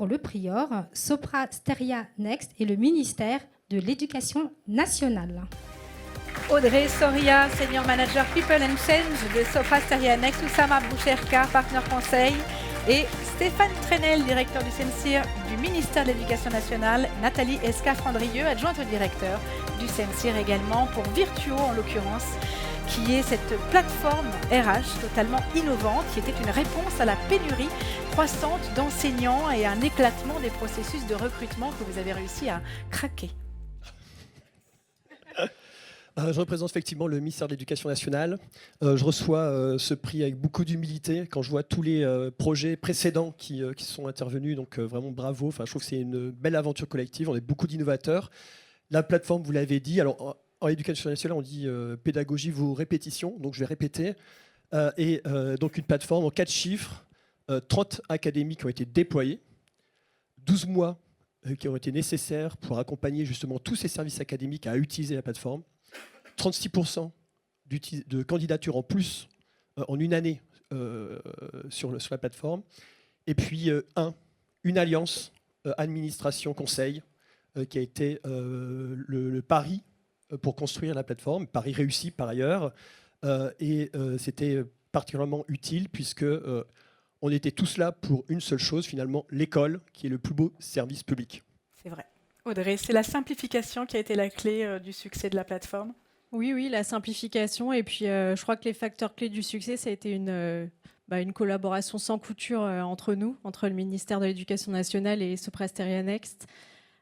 pour le Prior, Sopra Steria Next et le ministère de l'Éducation nationale. Audrey Soria, Senior Manager People and Change de Sopra Steria Next, Oussama Boucherka, partenaire conseil, et Stéphane Trenel, directeur du CNCIR du ministère de l'Éducation nationale, Nathalie Escafrandrieux, adjointe au directeur du CNCIR également, pour Virtuo en l'occurrence, qui est cette plateforme RH totalement innovante, qui était une réponse à la pénurie croissante d'enseignants et un éclatement des processus de recrutement que vous avez réussi à craquer. Je représente effectivement le ministère de l'Éducation nationale. Je reçois ce prix avec beaucoup d'humilité quand je vois tous les projets précédents qui sont intervenus. Donc vraiment bravo. Enfin, je trouve que c'est une belle aventure collective. On est beaucoup d'innovateurs. La plateforme, vous l'avez dit. Alors, en éducation nationale, on dit pédagogie vaut répétition. Donc je vais répéter. Donc une plateforme en 4 chiffres, 30 académies qui ont été déployées, 12 mois qui ont été nécessaires pour accompagner justement tous ces services académiques à utiliser la plateforme. 36% de candidatures en plus en une année sur la plateforme. Et puis une alliance administration-conseil qui a été le pari pour construire la plateforme. Pari réussi par ailleurs. C'était particulièrement utile puisque on était tous là pour une seule chose, finalement, l'école, qui est le plus beau service public. C'est vrai. Audrey, c'est la simplification qui a été la clé du succès de la plateforme ? Oui, la simplification. Et puis, je crois que les facteurs clés du succès, ça a été une collaboration sans couture entre nous, entre le ministère de l'Éducation nationale et Sopra Steria Next.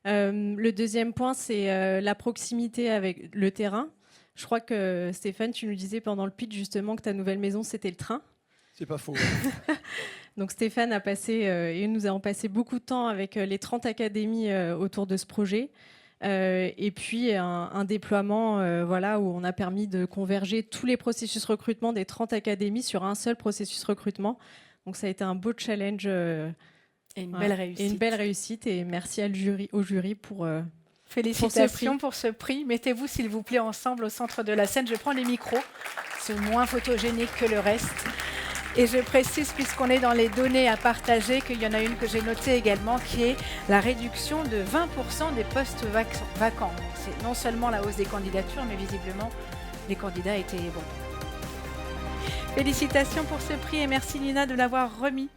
Le deuxième point, c'est la proximité avec le terrain. Je crois que Stéphane, tu nous disais pendant le pitch justement que ta nouvelle maison, c'était le train. C'est pas faux. Donc Stéphane a passé, et nous avons passé beaucoup de temps avec les 30 académies autour de ce projet. Et puis un déploiement où on a permis de converger tous les processus recrutement des 30 académies sur un seul processus recrutement. Donc ça a été un beau challenge et une belle réussite. Et merci au jury pour félicitations pour ce prix. Mettez-vous s'il vous plaît ensemble au centre de la scène. Je prends les micros, c'est moins photogénique que le reste. Et je précise, puisqu'on est dans les données à partager, qu'il y en a une que j'ai notée également, qui est la réduction de 20% des postes vacants. Donc c'est non seulement la hausse des candidatures, mais visiblement, les candidats étaient bons. Félicitations pour ce prix et merci Nina de l'avoir remis.